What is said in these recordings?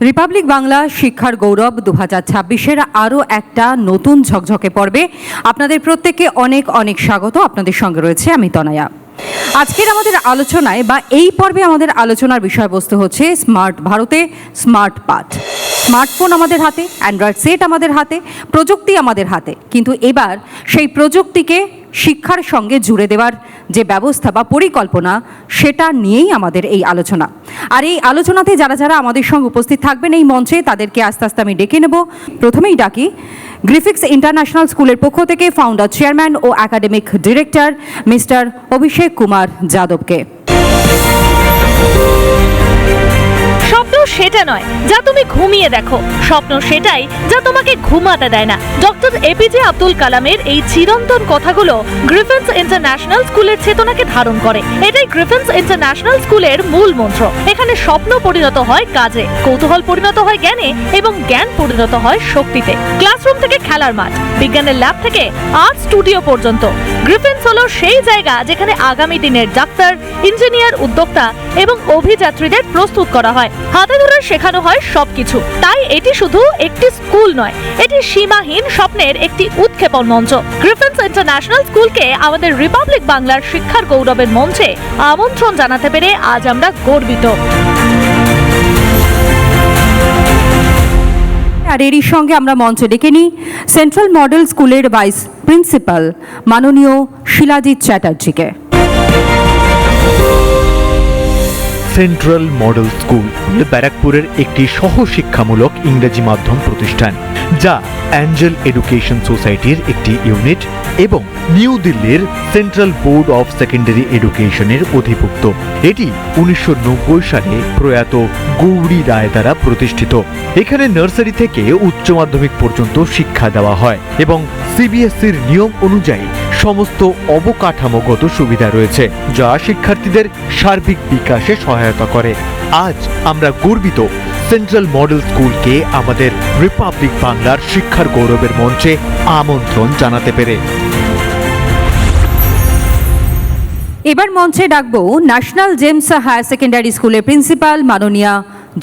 Republic Bangla শিক্ষার গৌরব 2026-এর আরও একটা নতুন ঝকঝকে পর্বে আপনাদের প্রত্যেককে অনেক অনেক স্বাগত। আপনাদের সঙ্গে রয়েছে আমি তনয়া। আজকের আমাদের আলোচনায় বা এই পর্বে আমাদের আলোচনার বিষয়বস্তু হচ্ছে স্মার্ট ভারতে স্মার্ট পাঠ। স্মার্টফোন আমাদের হাতে, অ্যান্ড্রয়েড সেট আমাদের হাতে, প্রযুক্তি আমাদের হাতে, কিন্তু এবার সেই প্রযুক্তিকে শিক্ষার সঙ্গে জুড়ে দেওয়ার যে ব্যবস্থা বা পরিকল্পনা, সেটা নিয়েই আমাদের এই আলোচনা। আর এই আলোচনাতে যারা যারা আমাদের সঙ্গে উপস্থিত থাকবেন এই মঞ্চে, তাদেরকে আস্তে আস্তে আমি ডেকে নেব। প্রথমেই ডাকি গ্রিফিক্স ইন্টারন্যাশনাল স্কুলের পক্ষ থেকে ফাউন্ডার, চেয়ারম্যান ও একাডেমিক ডিরেক্টর মিস্টার অভিষেক কুমার যাদবকে। স্বপ্ন সেটা নয় যা তুমি ঘুমিয়ে দেখো, স্বপ্ন সেটাই যা তোমাকে ঘুমাতে দেয় না। ডক্টর এপিজে আব্দুল কালামের এই চিরন্তন কথাগুলো গ্রিফিন্স ইন্টারন্যাশনাল স্কুলের চেতনাকে ধারণ করে। এটাই গ্রিফিন্স ইন্টারন্যাশনাল স্কুলের মূল মন্ত্র। এখানে স্বপ্ন পরিণত হয় কাজে, কৌতূহল পরিণত হয় জ্ঞানে এবং জ্ঞান পরিণত হয় শক্তিতে। ক্লাসরুম থেকে খেলার মাঠ, বিজ্ঞানের ল্যাব থেকে আর্ট স্টুডিও পর্যন্ত, গ্রিফিন্স হলো সেই জায়গা যেখানে আগামী দিনের ডাক্তার, ইঞ্জিনিয়ার, উদ্যোক্তা এবং অভিযাত্রীদের প্রস্তুত করা হয়। হাতে ধরে শেখানো হয় সবকিছু। তাই এটি শুধু একটি স্কুল নয়, এটি সীমাহীন স্বপ্নের একটি উৎক্ষেপণ মঞ্চ। গ্রিফিন্স ইন্টারন্যাশনাল স্কুলকে আমাদের রিপাবলিক বাংলার শিক্ষার গৌরবের মঞ্চে আমন্ত্রণ জানাতে পেরে আজ আমরা গর্বিত। আর এরই সঙ্গে আমরা মঞ্চে ডেকে নিই সেন্ট্রাল মডেল স্কুলের ভাইস প্রিন্সিপাল মাননীয় শিলাজিৎ চ্যাটার্জিকে। সেন্ট্রাল মডেল স্কুল ব্যারাকপুরের একটি সহশিক্ষামূলক ইংরেজি মাধ্যম প্রতিষ্ঠান, যা অ্যাঞ্জেল এডুকেশন সোসাইটির একটি ইউনিট এবং নিউ দিল্লির সেন্ট্রাল বোর্ড অফ সেকেন্ডারি এডুকেশনের অধিভুক্ত। এটি 1990 সালে প্রয়াত গৌরী রায় দ্বারা প্রতিষ্ঠিত। এখানে নার্সারি থেকে উচ্চ মাধ্যমিক পর্যন্ত শিক্ষা দেওয়া হয় এবং সিবিএসসির নিয়ম অনুযায়ী সমস্ত অবকাঠামোগত সুবিধা রয়েছে, যা শিক্ষার্থীদের সার্বিক বিকাশে সহায়তা করে। আজ আমরা গর্বিত সেন্ট্রাল মডেল স্কুলকে আমাদের রিপাবলিক বাংলার শিক্ষার গৌরবের মঞ্চে আমন্ত্রণ জানাতে পেরে। এবার মঞ্চে ডাকবো ন্যাশনাল জেমস হায়ার সেকেন্ডারি স্কুলের প্রিন্সিপাল মাননীয়া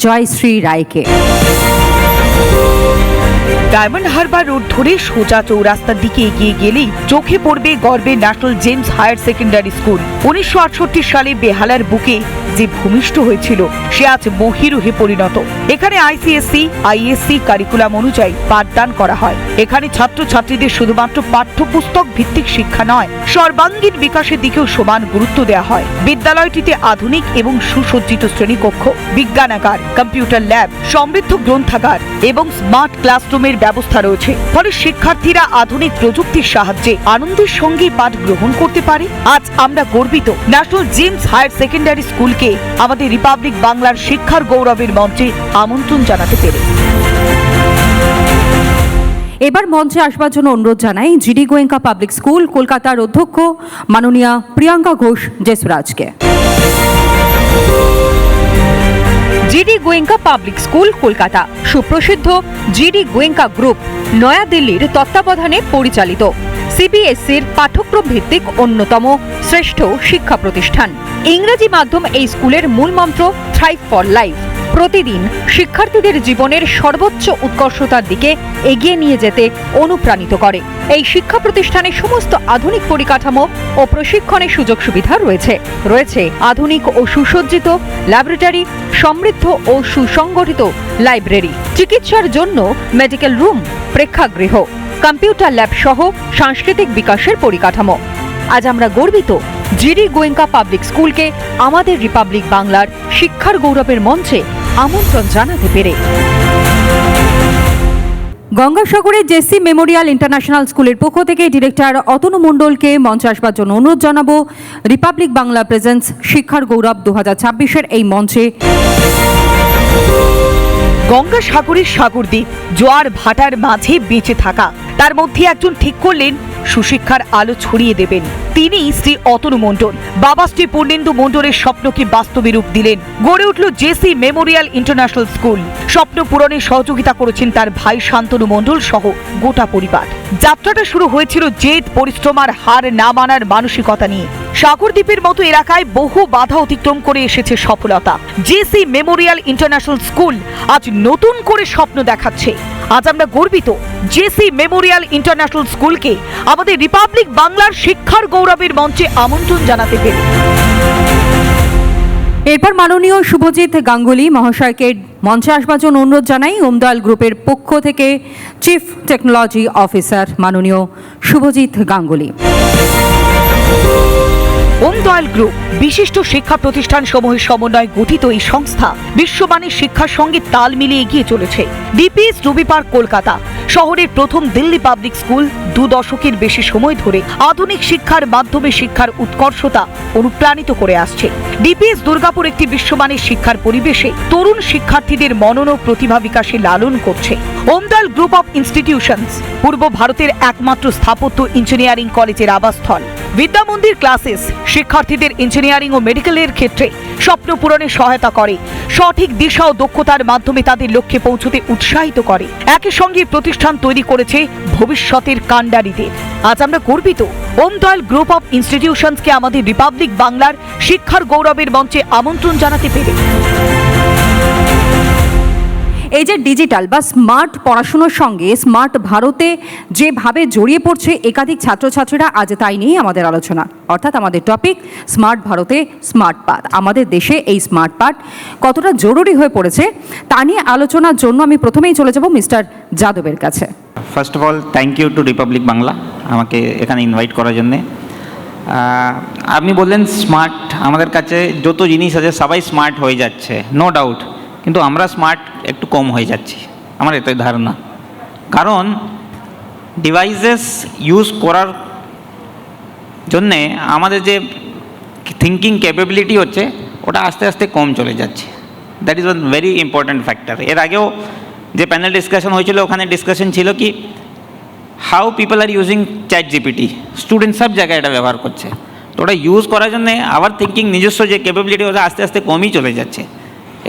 জয়শ্রী রায়কে। ডায়মন্ড হারবার রোড ধরে সোজা চৌরাস্তার দিকে এগিয়ে গেলেই চোখে পড়বে গর্বে national Gems higher secondary school. 1968 সালে বেহালার বুকে যে ভূমিষ্ঠ হয়েছিল, সে আজ মহিরুহে পরিণত। এখানে আইসিএসসি, আইএসসি কারিকুলাম অনুযায়ী পাঠদান করা হয়। এখানে ছাত্রছাত্রীদের শুধুমাত্র পাঠ্যপুস্তক ভিত্তিক শিক্ষা নয়, সর্বাঙ্গীন বিকাশের দিকেও সমান গুরুত্ব দেওয়া হয়। বিদ্যালয়টিতে আধুনিক এবং সুসজ্জিত শ্রেণীকক্ষ, বিজ্ঞানাগার, কম্পিউটার ল্যাব, সমৃদ্ধ গ্রন্থাগার এবং স্মার্ট ক্লাসরুমের ব্যবস্থা রয়েছে। ফলে শিক্ষার্থীরা আধুনিক প্রযুক্তির সাহায্যে আনন্দের সঙ্গে পাঠ গ্রহণ করতে পারে। আজ আমরা গর্বিত ন্যাশনাল জেমস হায়ার সেকেন্ডারি স্কুলকে আমাদের রিপাবলিক বাংলার শিক্ষার গৌরবের মঞ্চে আমন্ত্রণ জানাতে পেরে। এবার মঞ্চে আসবার জন্য অনুরোধ জানাই জিডি গোয়েঙ্কা পাবলিক স্কুল কলকাতার অধ্যক্ষ মাননীয়া প্রিয়াঙ্কা ঘোষ জেসরাজকে। GD Goenka public school Kolkata সুপ্রসিদ্ধ জিডি গোয়েঙ্কা গ্রুপ নয়াদিল্লির তত্ত্বাবধানে পরিচালিত সিবিএসসির পাঠ্যক্রম ভিত্তিক অন্যতম শ্রেষ্ঠ শিক্ষা প্রতিষ্ঠান। ইংরেজি মাধ্যম এই স্কুলের মূল মন্ত্র থ্রাইভ ফর লাইফ। প্রতিদিন শিক্ষার্থীদের জীবনের সর্বোচ্চ উৎকর্ষতার দিকে এগিয়ে নিয়ে যেতে অনুপ্রাণিত করে। এই শিক্ষা প্রতিষ্ঠানে সমস্ত আধুনিক পরিকাঠামো ও প্রশিক্ষণের সুযোগ সুবিধা রয়েছে আধুনিক ও সুসজ্জিত ল্যাবরেটরি, সমৃদ্ধ ও সুসংগঠিত লাইব্রেরি, চিকিৎসার জন্য মেডিকেল রুম, প্রেক্ষাগৃহ, কম্পিউটার ল্যাব সহ সাংস্কৃতিক বিকাশের পরিকাঠামো। আজ আমরা গর্বিত জিডি গোয়েঙ্কা পাবলিক স্কুলকে আমাদের রিপাবলিক বাংলার শিক্ষার গৌরবের মঞ্চে আমন্ত্রণ জানাতে পেরে। গঙ্গাসাগরের জেসি মেমোরিয়াল ইন্টারন্যাশনাল স্কুলের পক্ষ থেকে ডিরেক্টর অতনু মণ্ডলকে মঞ্চে আসবার জন্য অনুরোধ জানাবো। রিপাবলিক বাংলা প্রেজেন্স শিক্ষার গৌরব 2026-এর এই মঞ্চে। গঙ্গাসাগরের সাগরদ্বীপ জোয়ার ভাটার মাঝে বেঁচে থাকা, তার মধ্যে একজন ঠিক করলেন সুশিক্ষার আলো ছড়িয়ে দেবেন। তিনি শ্রী অতনু মণ্ডল। বাবা শ্রী পূর্ণেন্দু মণ্ডলের স্বপ্নকে বাস্তবে রূপ দিলেন। গড়ে উঠল জেসি মেমোরিয়াল ইন্টারন্যাশনাল স্কুল। স্বপ্ন পূরণে সহযোগিতা করেছেন তার ভাই শান্তনু মণ্ডল সহ গোটা পরিবার। যাত্রাটা শুরু হয়েছিল জেদ, পরিশ্রম আর হার না মানার মানসিকতা নিয়ে। সাগরদ্বীপের মতো এলাকায় বহু বাধা অতিক্রম করে এসেছে সফলতা। জেসি মেমোরিয়াল ইন্টারন্যাশনাল স্কুল আজ নতুন করে স্বপ্ন দেখাচ্ছে। আজ আমরা গর্বিত জেসি মেমোরিয়াল ইন্টারন্যাশনাল স্কুলকে আমাদের রিপাবলিক বাংলার শিক্ষার গৌরবের মঞ্চে আমন্ত্রণ জানাতে পেরে। এরপর মাননীয় শুভজিৎ গাঙ্গুলি মহাশয়কে মঞ্চে আসবার জন্য অনুরোধ জানাই। ওমদয়াল গ্রুপের পক্ষ থেকে চিফ টেকনোলজি অফিসার মাননীয় শুভজিৎ গাঙ্গুলি। ওমদয়াল গ্রুপ বিশিষ্ট শিক্ষা প্রতিষ্ঠান সমূহের সমন্বয়ে গঠিত এই সংস্থা বিশ্বমানের শিক্ষার সঙ্গে তাল মিলিয়ে এগিয়ে চলেছে। ডিপিএস রবি পার্ক কলকাতা শহরের প্রথম দিল্লি পাবলিক স্কুল 2 দশকের বেশি সময় ধরে আধুনিক শিক্ষার মাধ্যমে শিক্ষার উৎকর্ষতা অনুপ্রাণিত করে আসছে। ডিপিএস দুর্গাপুর একটি বিশ্বমানের শিক্ষার পরিবেশে তরুণ শিক্ষার্থীদের মনন ও প্রতিভা বিকাশে লালন করছে। ওমদয়াল গ্রুপ অফ ইনস্টিটিউশনস পূর্ব ভারতের একমাত্র স্থাপত্য ইঞ্জিনিয়ারিং কলেজের আবাসস্থল। বিদ্যা মন্দির ক্লাসেস শিক্ষার্থীদের ইঞ্জিনিয়ারিং ও মেডিকেলের ক্ষেত্রে স্বপ্ন পূরণে সহায়তা করে, সঠিক দিশা ও দক্ষতার মাধ্যমে তাদের লক্ষ্যে পৌঁছতে উৎসাহিত করে। একই সঙ্গে প্রতিষ্ঠান তৈরি করেছে ভবিষ্যতের কাণ্ডারীদের। আজ আমরা গর্বিত ওমদয়াল গ্রুপ অফ ইনস্টিটিউশনসকে আমাদের রিপাবলিক বাংলার শিক্ষার গৌরবের মঞ্চে আমন্ত্রণ জানাতে পেরে। এই যে ডিজিটাল বা স্মার্ট পড়াশুনোর সঙ্গে স্মার্ট ভারতে যেভাবে জড়িয়ে পড়ছে একাধিক ছাত্রছাত্রীরা, আজ তাই নিয়েই আমাদের আলোচনা। অর্থাৎ আমাদের টপিক স্মার্ট ভারতে স্মার্ট পাথ। আমাদের দেশে এই স্মার্ট পাথ কতটা জরুরি হয়ে পড়েছে তা নিয়ে আলোচনার জন্য আমি প্রথমেই চলে যাব মিস্টার যাদবের কাছে। First of all thank you to republic Bangla আমাকে এখানে ইনভাইট করার জন্যে। আপনি বললেন স্মার্ট, আমাদের কাছে যত জিনিস আছে সবাই স্মার্ট হয়ে যাচ্ছে, নো ডাউট, কিন্তু আমরা স্মার্ট একটু কম হয়ে যাচ্ছি, আমার এটাই ধারণা। কারণ ডিভাইসেস ইউজ করার জন্যে আমাদের যে থিঙ্কিং ক্যাপাবিলিটি হচ্ছে ওটা আস্তে আস্তে কম চলে যাচ্ছে। That is one very important factor. এর আগেও যে প্যানেল ডিসকাশন হয়েছিল ওখানে ডিসকাশন ছিল কি how people are using chat GPT, student সব জায়গায় এটা ব্যবহার করছে। তো ওটা ইউজ করার জন্যে আবার থিঙ্কিং নিজস্ব যে ক্যাপাবিলিটি ওটা আস্তে আস্তে কমই চলে যাচ্ছে।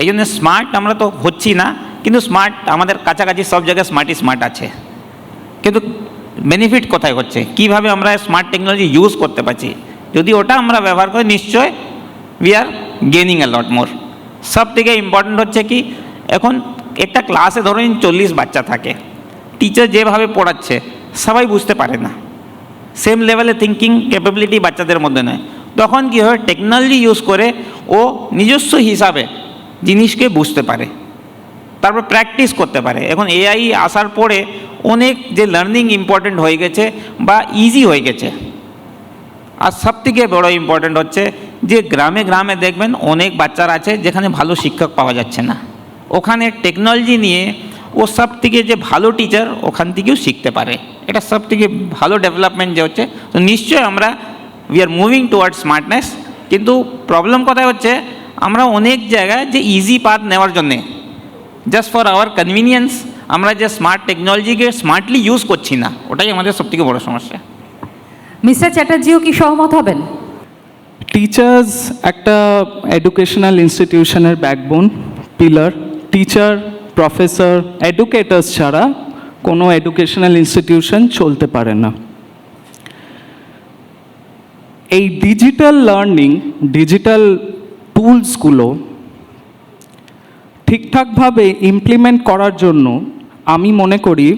এই জন্য স্মার্ট আমরা তো হচ্ছি না, কিন্তু স্মার্ট আমাদের কাছাকাছি সব জায়গায় স্মার্ট আছে। কিন্তু বেনিফিট কোথায় হচ্ছে, কিভাবে আমরা স্মার্ট টেকনোলজি ইউজ করতে পারছি, যদি ওটা আমরা ব্যবহার করি নিশ্চয় উই আর গেনিং এ লট মোর। সব থেকে ইম্পর্ট্যান্ট হচ্ছে কি এখন একটা ক্লাসে ধরুন 40 বাচ্চা থাকে, টিচার যেভাবে পড়াচ্ছে সবাই বুঝতে পারে না, সেম লেভেলে থিঙ্কিং ক্যাপাবিলিটি বাচ্চাদের মধ্যে নয়। তখন কী হয়, টেকনোলজি ইউজ করে ও নিজস্ব হিসাবে জিনিসকে বুঝতে পারে, তারপর প্র্যাকটিস করতে পারে। এখন এআই আসার পরে অনেক যে লার্নিং ইম্পর্ট্যান্ট হয়ে গেছে বা ইজি হয়ে গেছে। আর সবথেকে বড় ইম্পর্ট্যান্ট হচ্ছে যে গ্রামে গ্রামে দেখবেন অনেক বাচ্চারা আছে যেখানে ভালো শিক্ষক পাওয়া যাচ্ছে না, ওখানে টেকনোলজি নিয়ে ও সব থেকে যে ভালো টিচার ওখান থেকেও শিখতে পারে। এটা সব থেকে ভালো ডেভেলপমেন্ট যে হচ্ছে। তো নিশ্চয়ই আমরা we are moving towards smartness, কিন্তু প্রবলেম কোথায় হচ্ছে আমরা অনেক জায়গায় যে ইজি পাথ নেওয়ার জন্যে জাস্ট ফর আওয়ার কনভিনিয়েন্স আমরা যে স্মার্ট টেকনোলজিকে স্মার্টলি ইউজ করছি না, ওটাই আমাদের সবথেকে বড় সমস্যা। মিস্টার চ্যাটার্জিও কি সহমত হবেন? টিচার্স একটা এডুকেশনাল ইনস্টিটিউশনের backbone, pillar. Teacher, professor, educators ছাড়া কোনো এডুকেশনাল ইনস্টিটিউশন চলতে পারে না। এই ডিজিটাল লার্নিং, ডিজিটাল টুলসগুলো ঠিকঠাকভাবে ইমপ্লিমেন্ট করার জন্য আমি মনে করি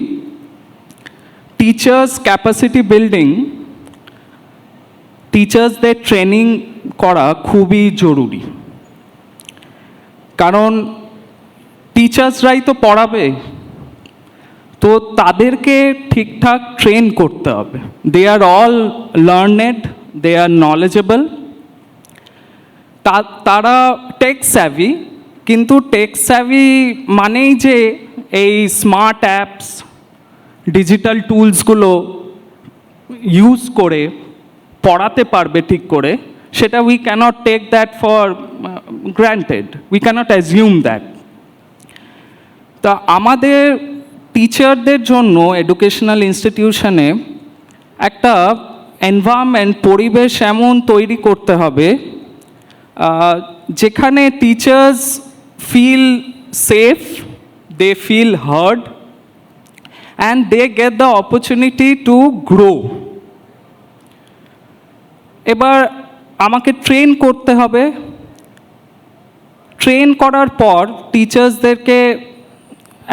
টিচার্স ক্যাপাসিটি বিল্ডিং, টিচার্সদের ট্রেনিং করা খুবই জরুরি। কারণ টিচার্সরাই তো পড়াবে, তো তাদেরকে ঠিকঠাক ট্রেন করতে হবে। They are all learned, they are knowledgeable, তারা টেক স্যাভি, কিন্তু টেক স্যাভি মানেই যে এই স্মার্ট অ্যাপস, ডিজিটাল টুলসগুলো ইউজ করে পড়াতে পারবে ঠিক করে, সেটা we can't take that for granted, we can't assume that. তা আমাদের টিচারদের জন্য এডুকেশনাল ইনস্টিটিউশনে একটা এনভায়রনমেন্ট পরিবেশ এমন তৈরি করতে হবে যেখানে teachers feel safe, they feel heard and they get the opportunity to grow. এবার আমাকে ট্রেন করতে হবে, ট্রেন করার পর টিচার্সদেরকে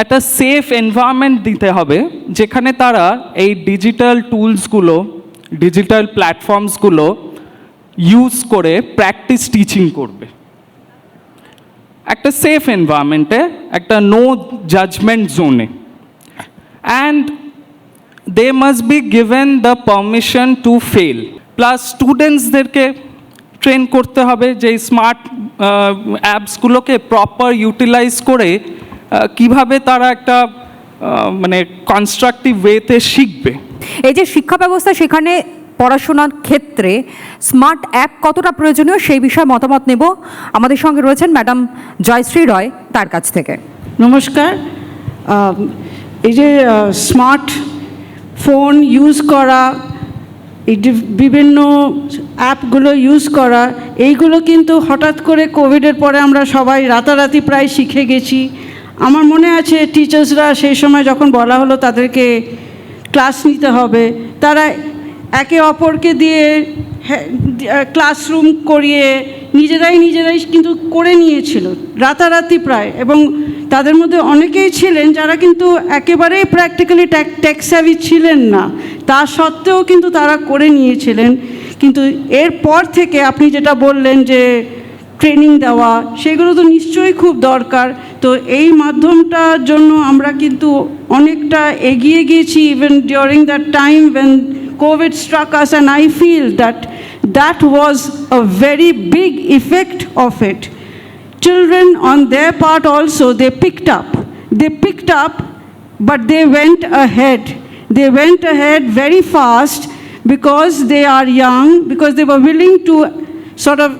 একটা সেফ এনভায়রনমেন্ট দিতে হবে যেখানে তারা এই ডিজিটাল টুলসগুলো, ডিজিটাল প্ল্যাটফর্মসগুলো ইউজ করে প্র্যাকটিস টিচিং করবে। একটা সেফ এনভায়রনমেন্টে, একটা নো জাজমেন্ট জোনে, and they must be given the permission to fail. Plus স্টুডেন্টসদেরকে ট্রেন করতে হবে যে স্মার্ট অ্যাপসগুলোকে প্রপার ইউটিলাইজ করে কিভাবে তারা একটা মানে কনস্ট্রাকটিভ ওয়েতে শিখবে। এই যে শিক্ষা ব্যবস্থা, সেখানে পড়াশোনার ক্ষেত্রে স্মার্ট অ্যাপ কতটা প্রয়োজনীয় সেই বিষয়ে মতামত নেব। আমাদের সঙ্গে রয়েছেন ম্যাডাম জয়শ্রী রয়, তার কাছ থেকে। নমস্কার। এই যে স্মার্ট ফোন ইউজ করা, এই যে বিভিন্ন অ্যাপগুলো ইউজ করা, এইগুলো কিন্তু হঠাৎ করে কোভিডের পরে আমরা সবাই রাতারাতি প্রায় শিখে গেছি। আমার মনে আছে টিচার্সরা সেই সময় যখন বলা হলো তাদেরকে ক্লাস নিতে হবে, তারা একে অপরকে দিয়ে ক্লাসরুম করিয়ে নিজেরাই কিন্তু করে নিয়েছিল রাতারাতি প্রায়, এবং তাদের মধ্যে অনেকেই ছিলেন যারা কিন্তু একেবারেই প্র্যাকটিক্যালি টেক স্যাভি ছিলেন না, তা সত্ত্বেও কিন্তু তারা করে নিয়েছিলেন। কিন্তু এরপর থেকে আপনি যেটা বললেন যে ট্রেনিং দেওয়া, সেগুলো তো নিশ্চয়ই খুব দরকার। তো এই মাধ্যমটার জন্য আমরা কিন্তু অনেকটা এগিয়ে গিয়েছি, even during that time when COVID struck us, and I feel that was a very big effect of it. Children on their part also, they picked up, but they went ahead very fast because they are young, because they were willing to sort of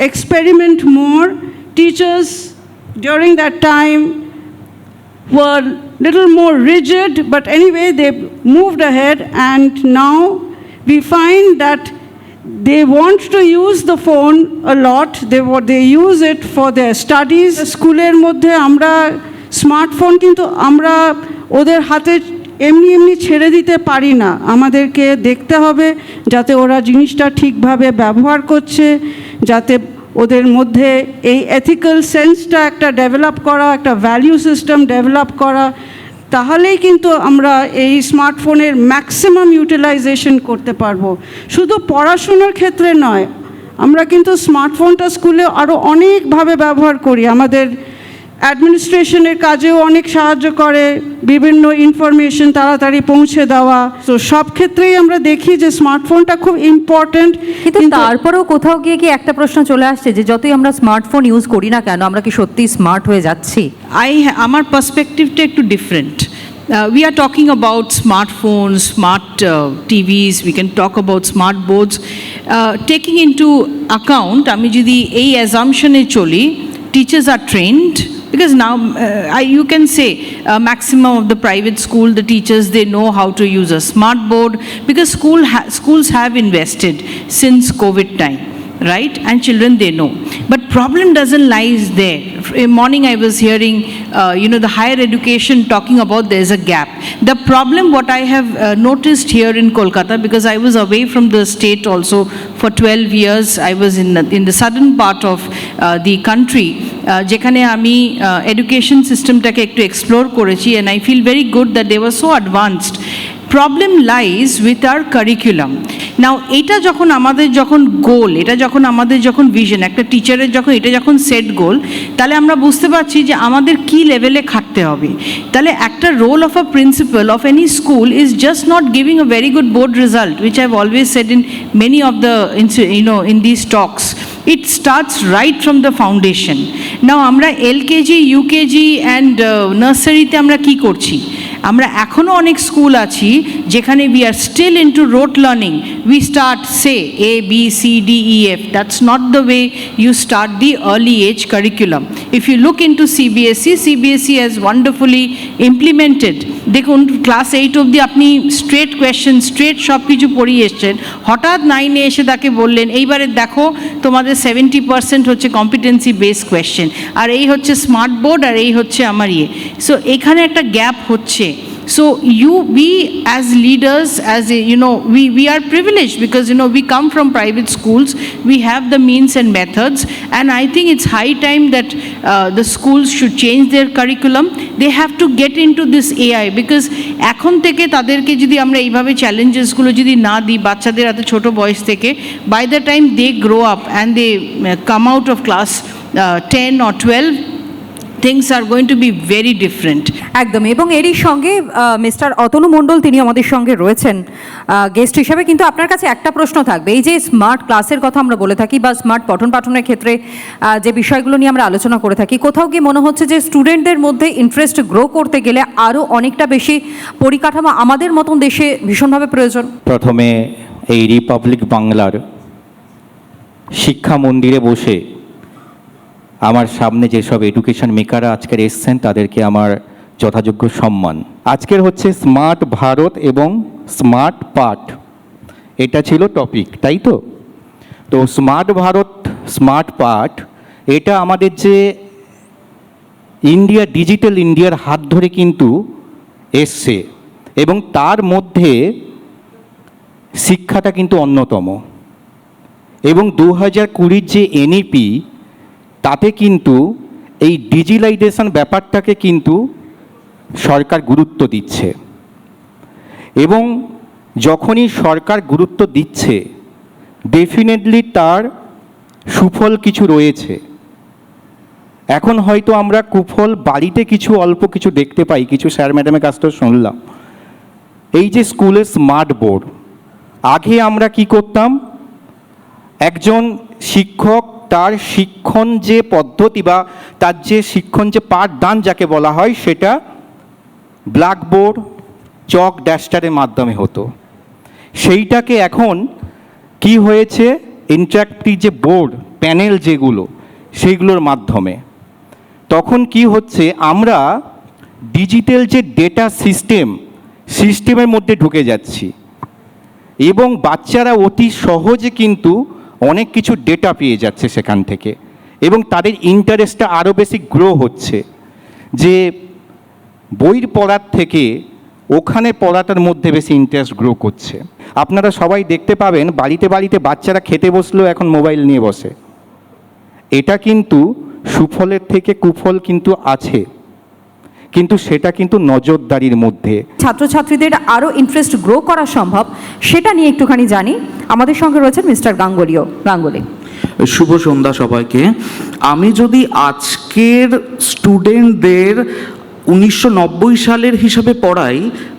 experiment more. Teachers during that time were little more rigid, but anyway they moved ahead, and now we find that they want to use the phone a lot. They use it for their studies. স্কুলের মধ্যে আমরা smartphone কিন্তু আমরা ওদের হাতে এমনি ছেড়ে দিতে পারি না, আমাদেরকে দেখতে হবে যাতে ওরা জিনিসটা ঠিকভাবে ব্যবহার করছে, যাতে ওদের মধ্যে এই এথিক্যাল সেন্সটা একটা ডেভেলপ করা, একটা ভ্যালিউ সিস্টেম ডেভেলপ করা, তাহলেই কিন্তু আমরা এই স্মার্টফোনের ম্যাক্সিমাম ইউটিলাইজেশন করতে পারবো। শুধু পড়াশোনার ক্ষেত্রে নয়, আমরা কিন্তু স্মার্টফোনটা স্কুলে আরও অনেকভাবে ব্যবহার করি, আমাদের অ্যাডমিনিস্ট্রেশনের কাজেও অনেক সাহায্য করে, বিভিন্ন ইনফরমেশন তাড়াতাড়ি পৌঁছে দেওয়া। তো সব ক্ষেত্রেই আমরা দেখি যে স্মার্টফোনটা খুব ইম্পর্ট্যান্ট। কিন্তু তারপরেও কোথাও গিয়ে কি একটা প্রশ্ন চলে আসছে যে যতই আমরা স্মার্টফোন ইউজ করি না কেন, আমরা কি সত্যিই স্মার্ট হয়ে যাচ্ছি? আমার পার্সপেক্টিভটা একটু different. We are talking about smartphones, smart TVs, we can talk about smart boards. Taking into account, আমি যদি এই assumption-এ চলি, teachers are trained, because now you can say maximum of the private school, the teachers, they know how to use a smart board, because schools have invested since COVID time, right? And children, they know. But problem doesn't lies there. Morning I was hearing, the higher education talking about there's a gap. The problem what I have noticed here in Kolkata, because I was away from the state also for 12 years, I was in the southern part of the country, যেখানে আমি education systemটাকে একটু explore করেছি, and I feel very good that they were so advanced. Problem lies with our curriculum. Now এটা যখন আমাদের গোল, এটা যখন আমাদের ভিশন, একটা টিচারের এটা যখন সেট গোল, তাহলে আমরা বুঝতে পারছি যে আমাদের কি লেভেলে খাটতে হবে। তাহলে একটা role of a principal of any school is just not giving a very good board result, which I've always said in many of the in these talks. It starts right from the foundation. Now আমরা LKG, UKG and nursery তে আমরা কি করছি? আমরা এখনও অনেক school আছি যেখানে we are still into rote learning, we start say ABCDEF, that's not the way you start the early age curriculum. If you look into CBSE has wonderfully implemented. দেখুন ক্লাস 8 অবধি আপনি স্ট্রেট কোয়েশ্চেন, স্ট্রেট সব কিছু পড়িয়ে এসছেন, হঠাৎ 9-এ এসে তাকে বললেন এইবারে দেখো তোমাদের 70% হচ্ছে কম্পিটেন্সি বেস কোয়েশ্চেন, আর এই হচ্ছে স্মার্ট বোর্ড, আর এই হচ্ছে আমার ইয়ে। সো এখানে একটা গ্যাপ হচ্ছে। So we as leaders, as a, we are privileged because we come from private schools, we have the means and methods, and I think it's high time that the schools should change their curriculum. They have to get into this AI because এখন থেকে তাদেরকে যদি আমরা এইভাবে চ্যালেঞ্জেসগুলো যদি না দিই বাচ্চাদের এত ছোট বয়স থেকে, by the time they grow up and they come out of class 10 or 12, things are going to be very different. একদম। এবং এরই সঙ্গে মিস্টার অতনু মণ্ডল তিনি আমাদের সঙ্গে রয়েছেন গেস্ট হিসেবে, কিন্তু আপনার কাছে একটা প্রশ্ন থাকবে। এই যে স্মার্ট ক্লাসের কথা আমরা বলে থাকি বা স্মার্ট পঠন পাঠনের ক্ষেত্রে যে বিষয়গুলো নিয়ে আমরা আলোচনা করে থাকি, কোথাও কি মনে হচ্ছে যে স্টুডেন্টদের মধ্যে ইন্টারেস্ট গ্রো করতে গেলে আরও অনেকটা বেশি পরিকাঠামো আমাদের মতন দেশে ভীষণভাবে প্রয়োজন? প্রথমে এই রিপাবলিক বাংলার শিক্ষা মন্দিরে বসে আমার সামনে যেসব এডুকেশন মেকাররা আজকের এসছেন তাদেরকে আমার যথাযোগ্য সম্মান। আজকের হচ্ছে স্মার্ট ভারত এবং স্মার্ট পাঠ, এটা ছিল টপিক, তাই তো? তো স্মার্ট ভারত স্মার্ট পাঠ এটা আমাদের যে ইন্ডিয়া, ডিজিটাল ইন্ডিয়ার হাত ধরে কিন্তু এসছে, এবং তার মধ্যে শিক্ষাটা কিন্তু অন্যতম। এবং 2020 যে NEP তাতে কিন্তু এই ডিজিটালাইজেশন ব্যাপারটাকে কিন্তু সরকার গুরুত্ব দিচ্ছে, এবং যখনই সরকার গুরুত্ব দিচ্ছে ডেফিনেটলি তার সুফল কিছু রয়েছে। এখন হয়তো আমরা কুফল বাড়িতে কিছু অল্প কিছু দেখতে পাই, কিছু স্যার ম্যাডামের কাছ থেকে শুনলাম। এই যে স্কুলের স্মার্ট বোর্ড, আগে আমরা কি করতাম, একজন শিক্ষক তার শিক্ষণ যে পদ্ধতি বা তার যে শিক্ষণ যে পাঠদান যাকে বলা হয় সেটা ব্ল্যাকবোর্ড, চক, ডাস্টারের মাধ্যমে হতো। সেইটাকে এখন কি হয়েছে, ইন্টারঅ্যাক্টিভ যে বোর্ড, প্যানেল যেগুলো, সেইগুলোর মাধ্যমে। তখন কি হচ্ছে, আমরা ডিজিটাল যে ডেটা সিস্টেমের মধ্যে ঢুকে যাচ্ছি, এবং বাচ্চারা অতি সহজে কিন্তু অনেক কিছু ডেটা পেয়ে যাচ্ছে সেখান থেকে, এবং তাদের ইন্টারেস্টটা আরও বেশি গ্রো হচ্ছে, যে বইয়ের পড়ার থেকে ওখানে পড়াটার মধ্যে বেশি ইন্টারেস্ট গ্রো করছে। আপনারা সবাই দেখতে পাবেন বাড়িতে বাড়িতে বাচ্চারা খেতে বসলেও এখন মোবাইল নিয়ে বসে। এটা কিন্তু সুফলের থেকে কুফল কিন্তু আছে, কিন্তু সেটা কিন্তু নজরদারির মধ্যে। ছাত্রছাত্রীদের আরও ইন্টারেস্ট গ্রো করা সম্ভব সেটা নিয়ে একটুখানি জানি। আমাদের সঙ্গে রয়েছেন মিস্টার গাঙ্গুলি। শুভ সন্ধ্যা সবাইকে। আমি যদি আজকের স্টুডেন্টদের 1990 সালের হিসাবে পড়াই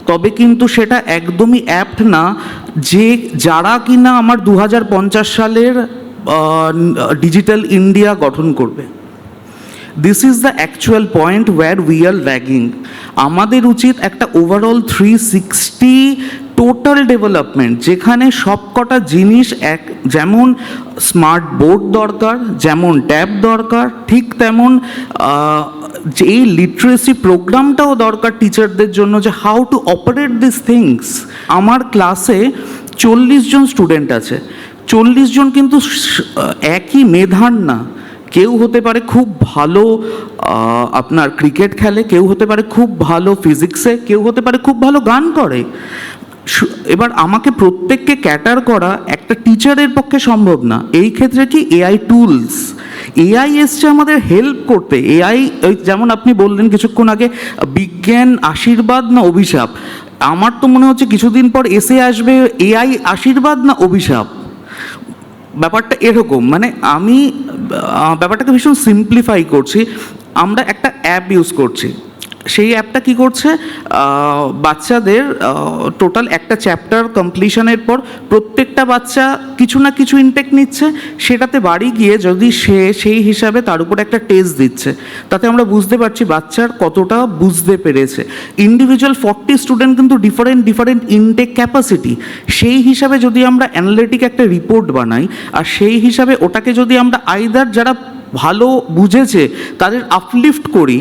তবে কিন্তু সেটা একদমই অ্যাপ্ট না, যে যারা কিনা আমার 2050 সালের ডিজিটাল ইন্ডিয়া গঠন করবে। This is the actual point where we are lagging. আমাদের উচিত একটা ওভারঅল 360 টোটাল ডেভেলপমেন্ট, যেখানে সবকটা জিনিস যেমন স্মার্ট বোর্ড দরকার, যেমন ট্যাব দরকার, ঠিক তেমন যে এই লিটারেসি প্রোগ্রামটাও দরকার টিচারদের জন্য, যে how to operate this things. আমার ক্লাসে 40 জন স্টুডেন্ট আছে, 40 জন কিন্তু একই মেধার না। কেউ হতে পারে খুব ভালো আপনার ক্রিকেট খেলে, কেউ হতে পারে খুব ভালো ফিজিক্সে, কেউ হতে পারে খুব ভালো গান করে। এবার আমাকে প্রত্যেককে ক্যাটার করা একটা টিচারের পক্ষে সম্ভব না। এই ক্ষেত্রে কি এআই টুলস, এআই এসছে আমাদের হেল্প করতে। এআই যেমন আপনি বললেন কিছুক্ষণ আগে, বিজ্ঞান আশীর্বাদ না অভিশাপ, আমার তো মনে হচ্ছে কিছুদিন পর এসে আসবে এআই আশীর্বাদ না অভিশাপ। ব্যাপারটা এরকম, মানে আমি ব্যাপারটাকে ভীষণ সিম্পলিফাই করছি। আমরা একটা অ্যাপ ইউজ করছি, সেই অ্যাপটা কি করছে, বাচ্চাদের টোটাল একটা চ্যাপ্টার কমপ্লিশনের পর প্রত্যেকটা বাচ্চা কিছু না কিছু ইনটেক নিচ্ছে, সেটাতে বাড়ি গিয়ে যদি সে সেই হিসাবে তার উপর একটা টেস্ট দিচ্ছে, তাতে আমরা বুঝতে পারছি বাচ্চার কতটা বুঝতে পেরেছে। ইন্ডিভিজুয়াল 40 স্টুডেন্ট কিন্তু ডিফারেন্ট ইনটেক ক্যাপাসিটি, সেই হিসাবে যদি আমরা অ্যানালিটিক একটা রিপোর্ট বানাই আর সেই হিসাবে ওটাকে যদি আমরা আইদার যারা ভালো বুঝেছে তাদের আপলিফট করি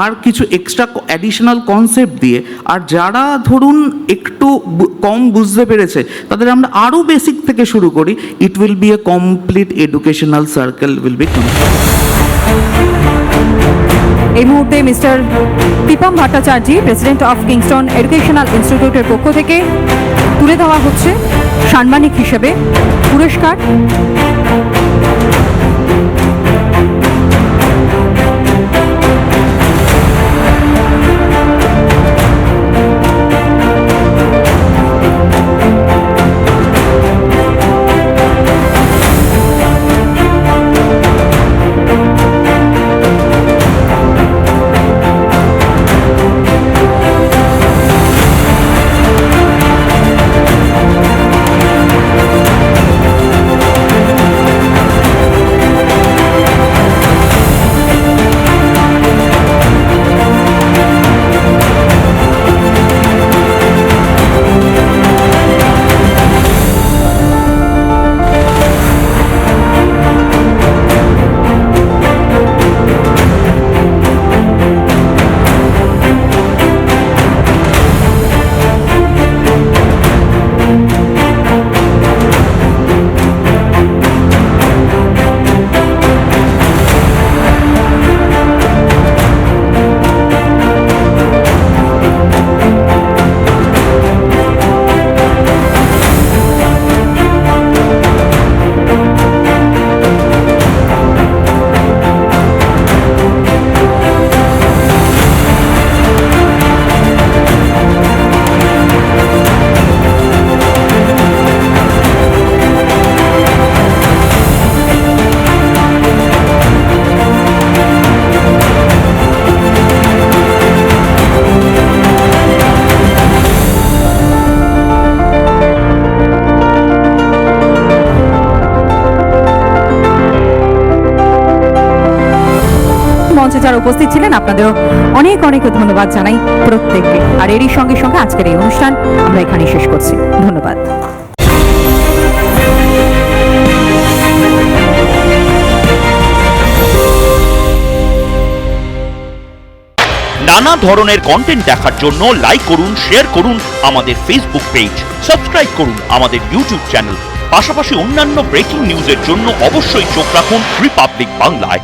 আর কিছু এক্সট্রা অ্যাডিশনাল কনসেপ্ট দিয়ে, আর যারা ধরুন একটু কম বুঝতে পেরেছে তাদের আমরা আরও বেসিক থেকে শুরু করি, it will B A complete educational circle will be complete. এই মুহূর্তে mister Deepam Bhattacharya, president of Kingston educational ইনস্টিটিউটের পক্ষ থেকে তুলে দেওয়া হচ্ছে সাম্মানিক হিসেবে পুরস্কার। মঞ্চে যারা উপস্থিত ছিলেন আপনাদেরও অনেক অনেক ধন্যবাদ জানাই প্রত্যেককে। আর এরই সঙ্গে সঙ্গে আজকের এই অনুষ্ঠান আমরা এখানেই শেষ করছি। ধন্যবাদ। নানা ধরনের কন্টেন্ট দেখার জন্য লাইক করুন, শেয়ার করুন আমাদের ফেসবুক পেজ, সাবস্ক্রাইব করুন আমাদের ইউটিউব চ্যানেল। পাশাপাশি অন্যান্য ব্রেকিং নিউজের জন্য অবশ্যই চোখ রাখুন রিপাবলিক বাংলায়।